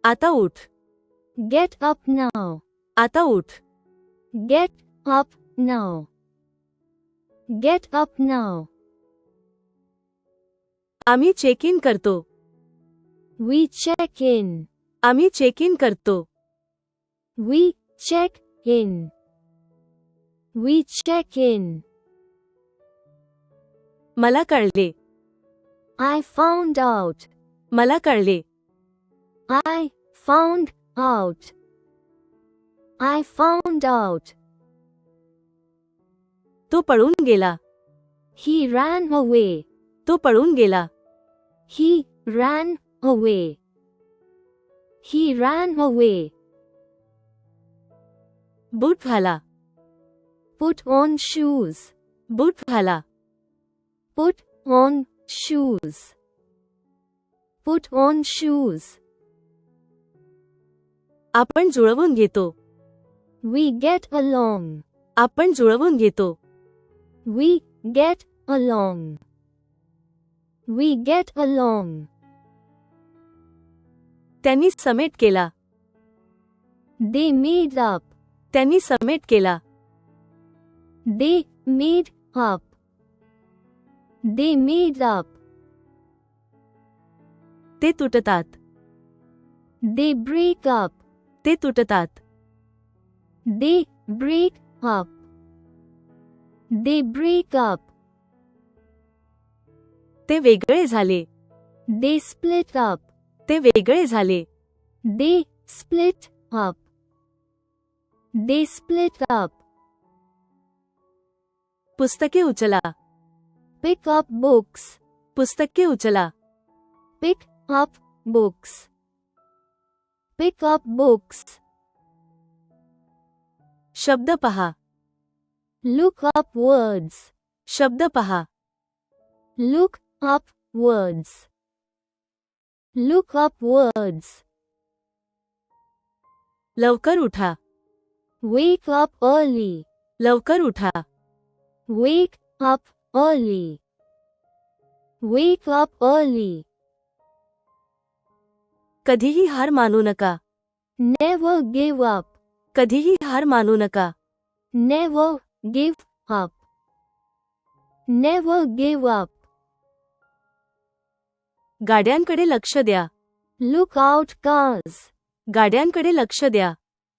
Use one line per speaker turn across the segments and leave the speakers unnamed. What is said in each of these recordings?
आता उठ.
Get up now.
आता उठ.
Get up now. Get up now.
आम्ही चेक इन करतो.
We check in.
आम्ही चेक इन करतो.
We check in. We check in.
मला कळले.
I found out.
मला कळले.
I found out. I found out.
तो पळून गेला.
He ran away.
तो पळून गेला.
He ran away. He ran away.
Boot घाला.
Put on shoes.
बूट घाला.
Put on shoes. Put on shoes.
आपण जुळवून घेतो.
We get along.
आपण जुळवून घेतो.
We get along. We get along.
त्यांनी समेट केला.
They made up.
त्यांनी समेट केला.
They made up. They made up.
ते तुटतात.
They break up.
ते तुटतात.
They break up. They break up.
ते वेगळे झाले.
They split up.
ते वेगळे झाले.
They split up. They split up.
पुस्तके उचला.
Pick up books.
पुस्तके उचला.
Pick up books. Pick up books.
शब्द पहा.
Look up words.
शब्द पहा.
Look up words. Look up words.
लवकर उठा.
Wake up early.
लवकर उठा.
Wake up early. Wake up early.
कधीही हार मानू नका.
Never give up.
कधीही हार मानू नका.
Never give up. Never give up.
गाड्यांकडे लक्ष द्या.
Look out cars.
गाड्यांकडे लक्ष द्या.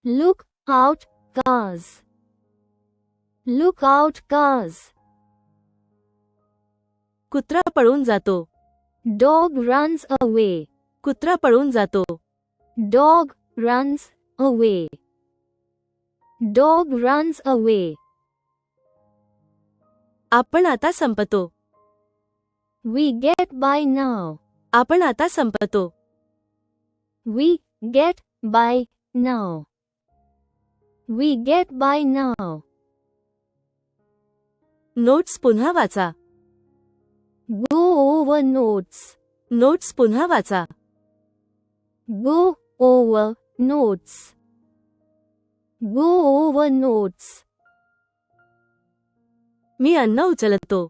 Look out cars. Look out cars.
कुत्रा पळून जातो.
Dog runs away.
कुत्रा पळून जातो.
Dog runs away. Dog runs away.
आपण आता संपतो.
We get by now.
आपण आता संपतो.
We get by now. We get by now.
Notes पुन्हा वाचा.
Go over notes.
नोट्स पुन्हा वाचा.
Go over notes. Go over notes.
मी अन्न उचलतो.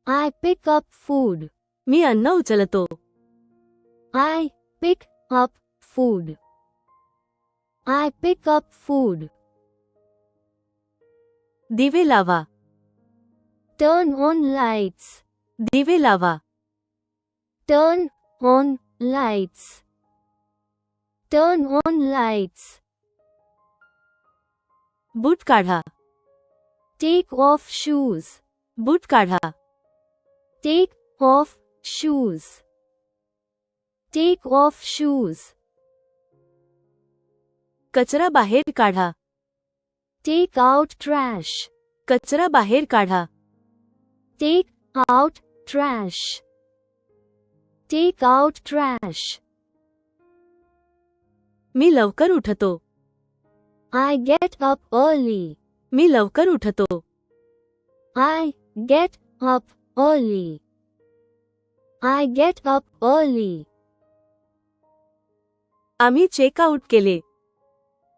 I pick up food.
मी अन्न उचलतो.
I pick up food. I pick up food.
दिवे लावा.
Turn on lights.
दिवे लावा.
Turn on lights. Turn on lights.
Boot काढा.
Take off shoes.
Boot काढा.
Take off shoes. Take off shoes.
कचरा बाहेर काढा.
Take out trash.
कचरा बाहेर काढा.
Take out trash. Take out trash.
मी लवकर उठतो.
I get up early.
मी लवकर उठतो.
I get up early. I get up early.
आम्ही चेक आउट केले.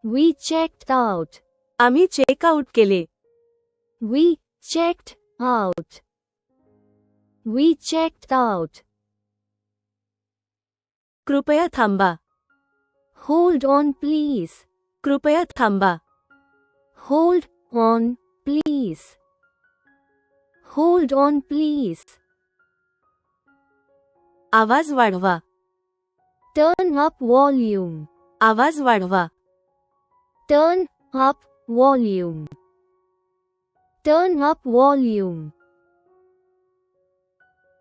We checked out.
आम्ही चेक आउट केले.
We checked out. We checked out.
कृपया थांबा.
Hold on, please.
कृपया थांबा.
Hold on, please. Hold on, please.
आवाज वाढवा.
Turn up volume.
आवाज वाढवा.
Turn up volume. Turn up volume.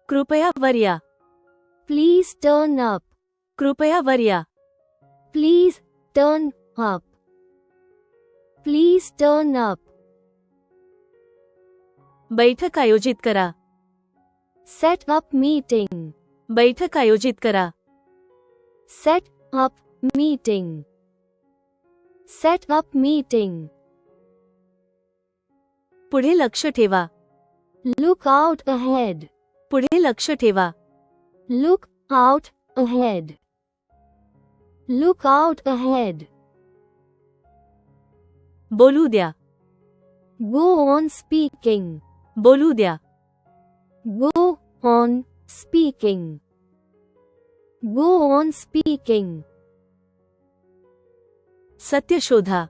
कृपया वर या.
Please turn up.
कृपया वर या.
Please turn up. Please turn up.
बैठक आयोजित करा.
Set up meeting.
बैठक आयोजित करा.
Set up meeting. Set up meeting.
पुढे लक्ष ठेवा.
Look out ahead.
पुढे लक्ष ठेवा.
Look out ahead. Look out ahead.
बोलू द्या.
Go on speaking.
बोलू द्या.
Go on speaking. Go on speaking.
सत्य शोधा.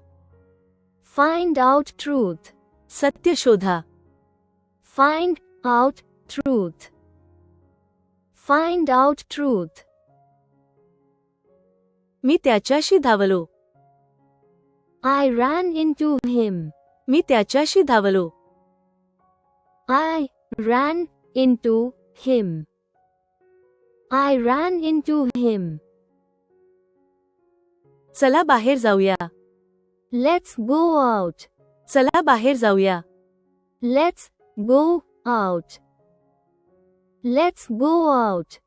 Find out truth.
सत्य शोधा.
Find out truth. Find out truth.
मी त्याच्याशी धावलो.
I ran into him.
मी त्याच्याशी धावलो.
I ran into him. I ran into him.
चला बाहेर जाऊया.
Let's go out.
चला बाहेर जाऊया.
Let's go out. Let's go out.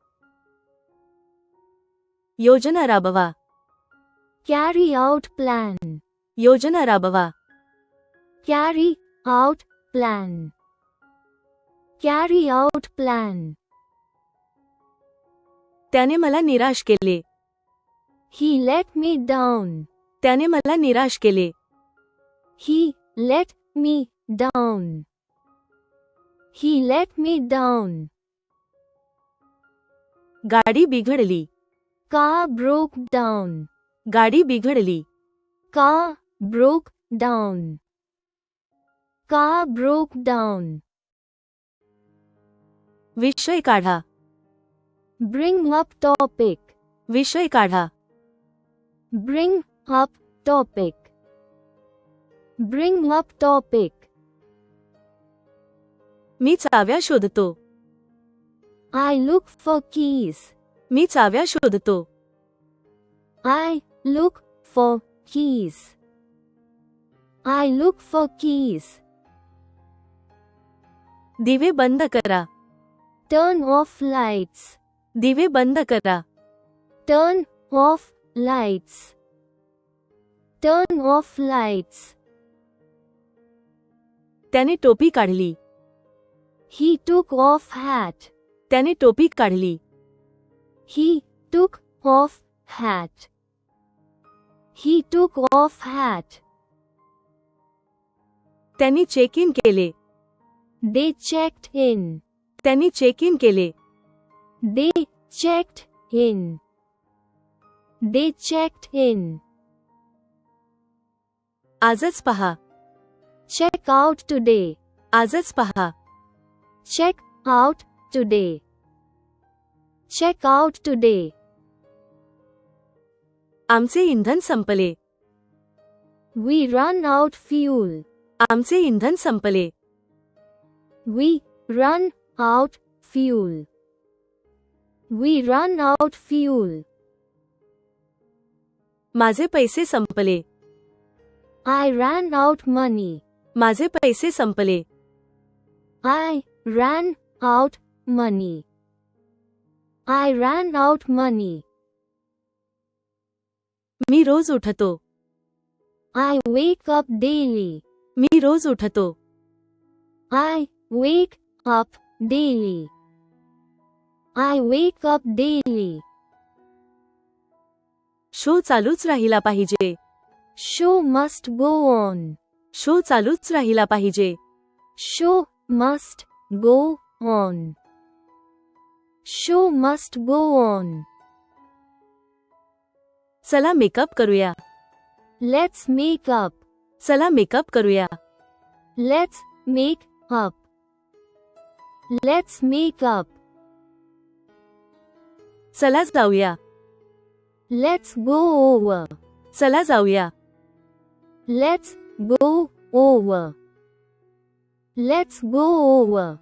योजना राबवा.
Carry out plan.
योजना राबवा.
Carry out plan. Carry out plan.
त्याने मला निराश केले.
He let me down.
त्याने मला निराश केले.
He let me down. He let me down.
गाडी बिघडली.
Car broke down.
गाडी बिघडली.
Car broke down. Car broke down.
विषय काढा.
Bring up topic.
विषय काढा.
Bring up topic. Bring up topic.
मी चाव्या शोधतो.
I look for keys.
मी चाव्या शोधतो.
I look for keys. I look for keys.
दिवे बंद करा.
Turn off lights.
दिवे बंद करा.
Turn off lights. Turn off lights.
त्याने टोपी काढली.
He took off hat.
त्याने टोपी काढली.
He took off hat. He took off hat.
त्यांनी चेक इन केले.
They checked in.
त्यांनी चेक इन केले.
They checked in. They checked in.
आजच पहा.
Check out today.
आजच पहा.
Check out today. Check out today.
आमचे इंधन संपले.
We run out fuel.
आमचे इंधन संपले.
We run out fuel. We run out fuel.
माझे पैसे संपले.
I ran out money.
माझे पैसे संपले.
I ran out money. I ran out money.
मी रोज उठतो.
I wake up daily.
मी रोज उठतो.
I wake up daily. I wake up daily.
Show चालूच राहिला पाहिजे.
Show must go on.
Show चालूच राहिला पाहिजे.
Show must go on. Show must go on.
चला makeup करूया.
Let's make up.
चला मेकअप करूया.
Let's make up. Let's make up.
चला जाऊया.
Let's go over.
चला जाऊया.
Let's go over. Let's go over.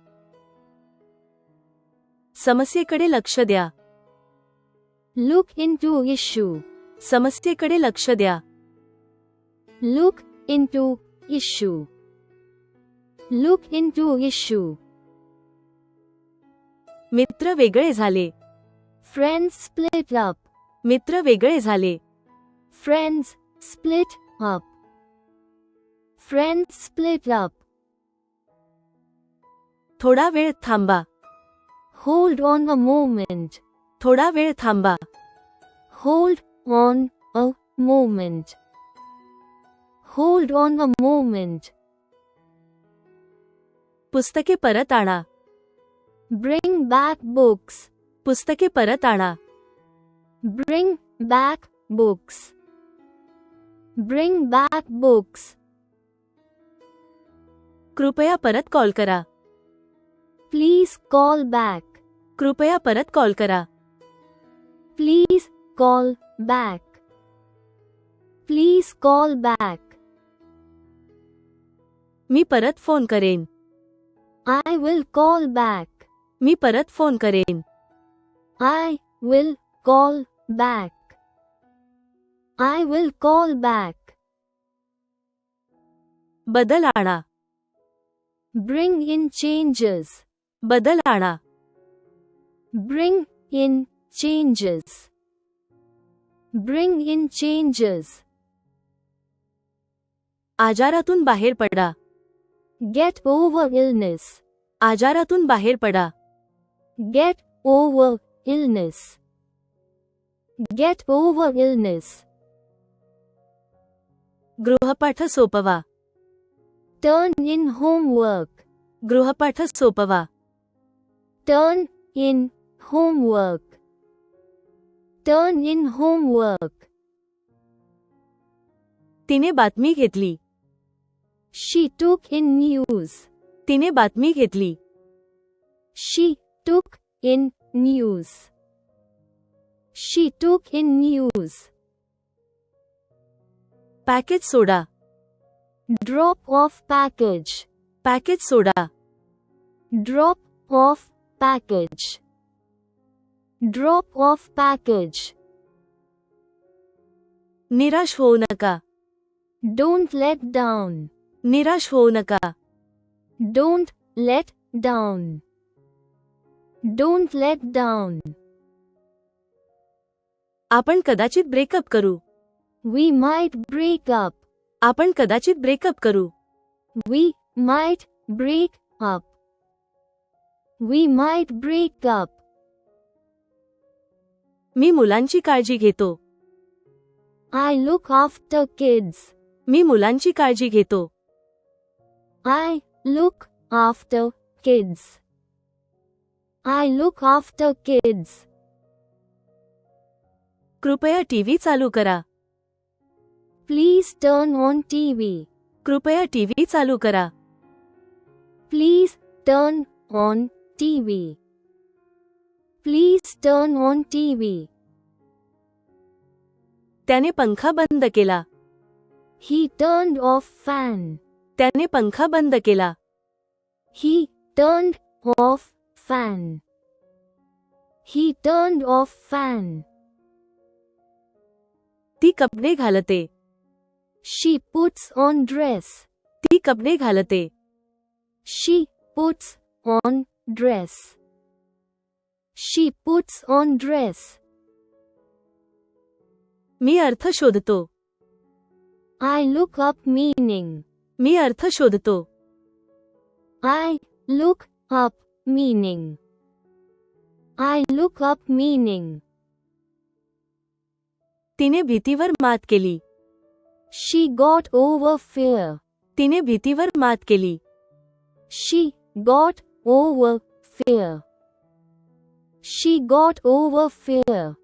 समस्येकडे लक्ष द्या.
Look into issue.
समस्येकडे लक्ष द्या.
Look into issue. Look into issue.
मित्र वेगळे झाले.
Friends split up.
मित्र वेगळे झाले.
Friends split up. Friends split up.
थोडा वेळ थांबा.
Hold on a moment.
थोडा वेळ थांबा.
Hold on a moment. Hold on a moment.
पुस्तके परत आणा.
Bring back books.
पुस्तके परत आणा.
Bring back books. Bring back books.
कृपया परत कॉल करा.
Please call back.
कृपया परत कॉल करा.
Please call back. Please call back.
मी परत फोन करेन.
I will call back.
मी परत फोन करेन.
I will call back. I will call back.
बदल आणा.
Bring in changes.
बदल आणा.
Bring in changes. Bring in changes.
आजारातून बाहेर पडा.
Get over illness.
आजारातून बाहेर पडा.
Get over illness. Get over illness.
गृहपाठ सोपवा.
Turn in homework.
गृहपाठ सोपवा.
Turn in homework. Turn in homework.
तिने बातमी घेतली.
She took in news.
तिने बातमी घेतली.
She took in news. She took in news.
Package soda.
Drop off package.
Package soda.
Drop off package. Drop off package.
निराश होऊ नका.
Don't let down.
निराश होऊ नका.
Don't let down. Don't let down.
आपण कदाचित ब्रेकअप करू.
We might break up.
आपण कदाचित ब्रेकअप करू.
We might break up. We might break up.
मी मुलांची काळजी घेतो.
I look after kids.
मी मुलांची काळजी घेतो.
I look after kids. I look after kids.
कृपया टीव्ही चालू करा.
Please turn on TV.
कृपया टीव्ही चालू करा.
Please turn on TV. Please turn on TV.
त्याने पंखा बंद केला.
He turned off fan.
त्याने पंखा बंद केला.
He turned off fan. He turned off fan.
ती कपडे घालते.
She puts on dress.
ती कपडे घालते.
She puts on dress. She puts on dress.
मी अर्थ शोधतो.
I look up meaning.
मी अर्थ शोधतो.
I look up meaning. I look up meaning.
तिने भीतीवर मात केली.
She got over fear.
तिने भीतीवर मात केली.
She got over fear. She got over fear.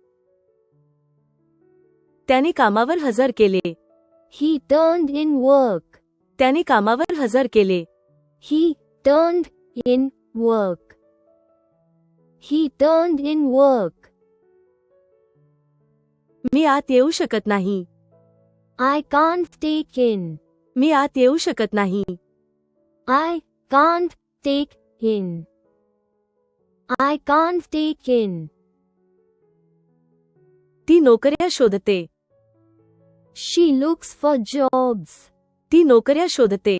त्याने कामावर हजर केले.
He turned in work.
त्याने कामावर हजर केले.
He turned in work. He turned in work.
मी आत येऊ शकत नाही.
I can't take in.
मी आत येऊ शकत नाही.
I can't take in. I can't take in.
ती नोकऱ्या शोधते.
She looks for jobs.
ती नोकऱ्या शोधते.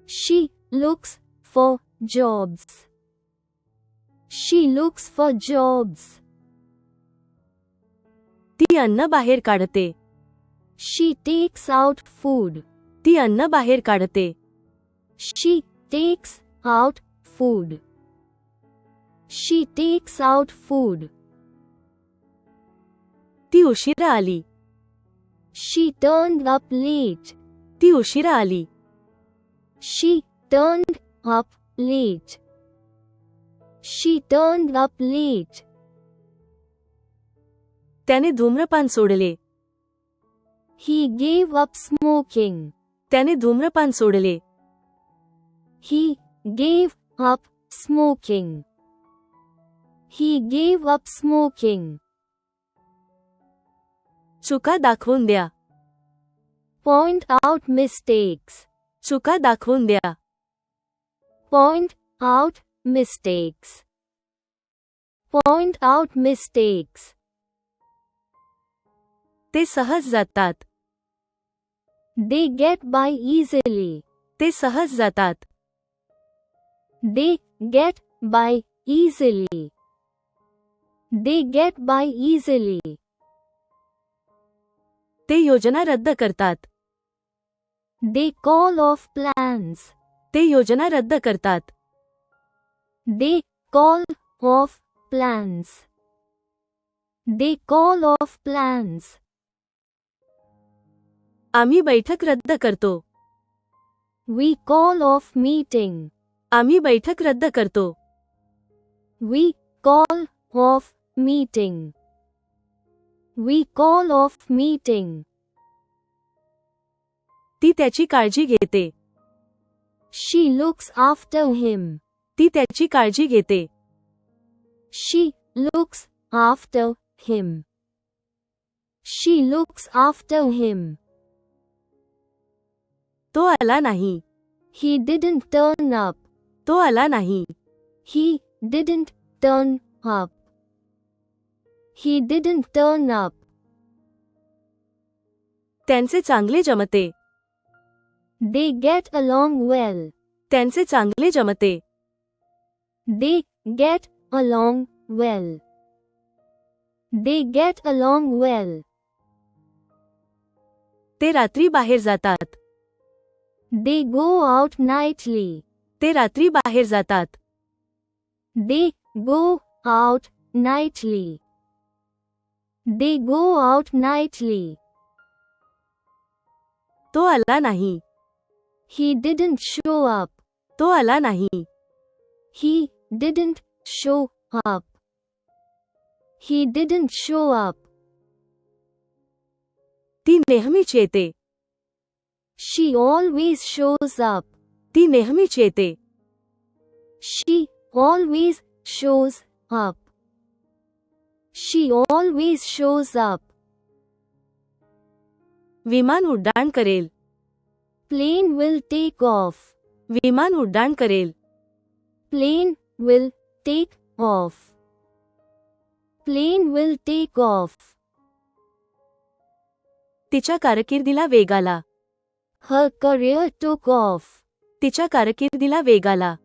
She looks for jobs. She looks for jobs.
ती अन्न बाहेर काढते.
She takes out food.
ती अन्न बाहेर काढते.
She takes out food. She takes out food.
ती उशिरा आली.
She turned up late.
ती उशिरा आली.
She turned up late. She turned up late.
त्याने धूम्रपान सोडले.
He gave up smoking.
त्याने धूम्रपान सोडले.
He gave up smoking. He gave up smoking.
चुका दाखवून द्या.
Point out mistakes.
चुका दाखवून द्या.
Point out mistakes. Point out mistakes.
ते सहज जातात.
They get by easily.
ते सहज जातात.
They get by easily. They get by easily.
ते योजना रद्द करतात.
They call off plans.
ते योजना रद्द करतात.
They call off plans. They call off plans.
आम्ही बैठक रद्द करतो.
We call off meeting.
आम्ही बैठक रद्द करतो.
We call off meeting. We call off meeting.
ती त्याची काळजी घेते.
She looks after him.
ती त्याची काळजी घेते.
She looks after him. She looks after him.
तो आला नाही.
He didn't turn up.
तो आला नाही.
He didn't turn up. He didn't turn up.
त्यांचे चांगले जमते.
They get along well.
त्यांचे चांगले जमते.
They get along well. They get along well.
ते रात्री बाहेर जातात.
They go out nightly.
ते रात्री बाहेर जातात.
They go out nightly. They go out nightly.
तो आला नाही.
He didn't show up.
तो आला नाही.
He didn't show up. He didn't show up.
ती नेहमीच येते.
She always shows up.
ती नेहमीच येते.
She always shows up. She always shows up.
विमान उड्डाण करेल.
Plane will take off.
विमान उड्डाण करेल.
Plane will take off. Plane will take off.
तिच्या कारकिर्दीला वेग आला.
Her career took off.
तिच्या कारकिर्दीला वेग आला.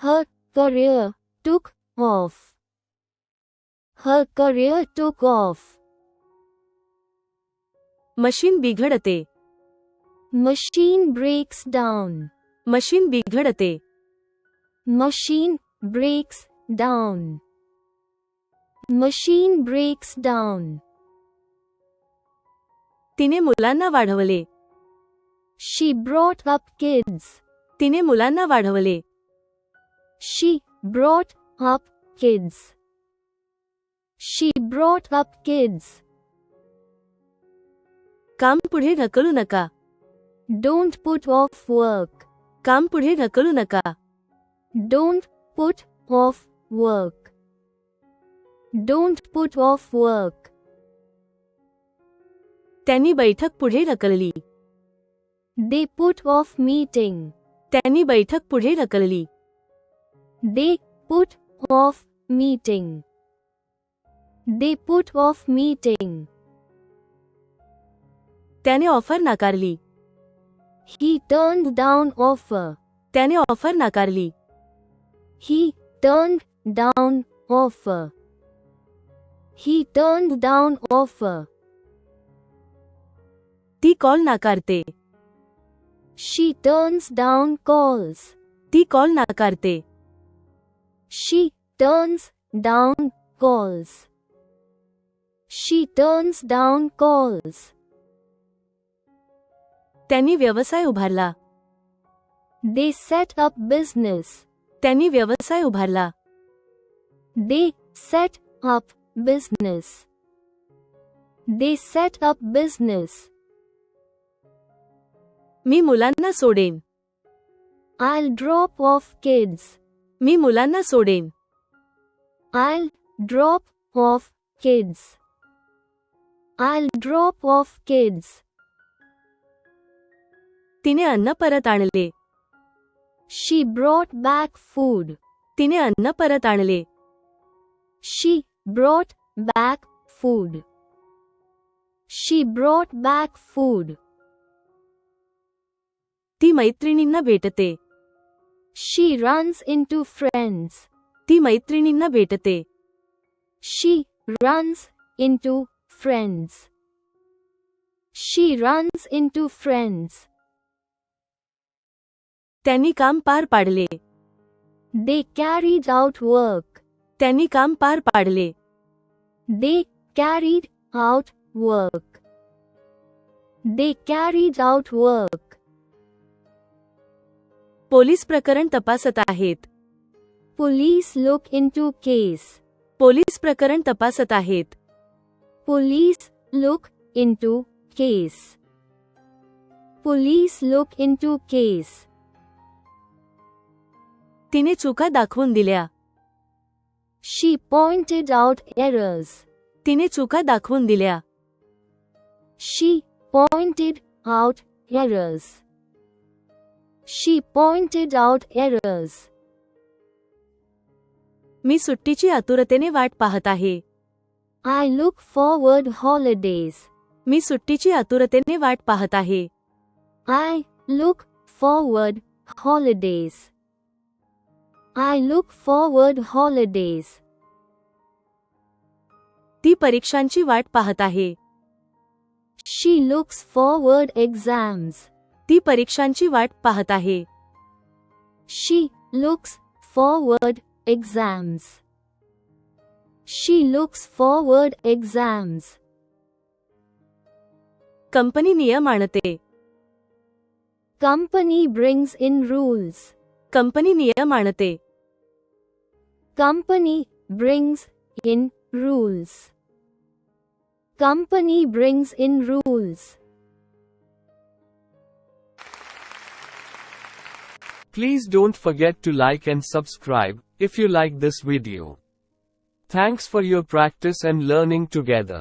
Her career took off. Her career took off.
Machine बिघडते.
Machine breaks down.
मशीन बिघडते.
Machine breaks down. Machine breaks down.
तिने मुलांना वाढवले.
She brought up kids.
तिने मुलांना वाढवले.
She brought up kids. She brought up kids.
काम पुढे ढकलू नका.
Don't put off work.
काम पुढे ढकलू नका.
Don't put off work. Don't put off work.
त्यांनी बैठक पुढे ढकलली.
They put off meeting.
त्यांनी बैठक पुढे ढकलली.
They put off meeting. They put off meeting.
त्याने ऑफर नाकारली.
He turned down offer.
त्याने ऑफर नाकारली.
He turned down offer. He turned down offer.
ती कॉल नाकारते.
She turns down calls.
ती कॉल नाकारते.
She turns down calls. She turns down calls.
त्यांनी व्यवसाय उभारला.
They set up business.
त्यांनी व्यवसाय उभारला.
They set up business. They set up business.
मी मुलांना सोडेन.
I'll drop off kids.
मी मुलांना सोडेन.
I'll drop off kids. I'll drop off kids.
तिने अन्न परत आणले.
She brought back food.
तिने अन्न परत आणले.
She brought back food. She brought back food.
ती मैत्रिणींना भेटते.
She runs into friends.
ती मैत्रिणींना भेटते.
She runs into friends. She runs into friends.
त्यांनी काम पार पाडले.
They carried out work.
त्यांनी काम पार पाडले.
They carried out work. They carried out work.
Police प्रकरण तपासत आहेत.
Police look into case.
Police प्रकरण तपासत आहेत.
Police look into case. Police look into case.
तिने चुका दाखवून दिल्या.
She pointed out errors.
तिने चुका दाखवून दिल्या.
She pointed out errors. She pointed out errors.
मी सुट्टीची आतुरतेने वाट पाहत आहे.
I look forward holidays.
मी सुट्टीची आतुरतेने वाट पाहत आहे.
I look forward holidays. I look forward holidays.
ती परीक्षांची वाट पाहत आहे.
She looks forward exams.
ती परीक्षांची वाट पाहत आहे.
She looks forward exams. She looks forward exams.
Company नियम आणते.
Company brings in rules.
Company नियम आणते.
Company brings in rules. Company brings in rules.
Please don't forget to like and subscribe if you like this video. Thanks for your practice and learning together.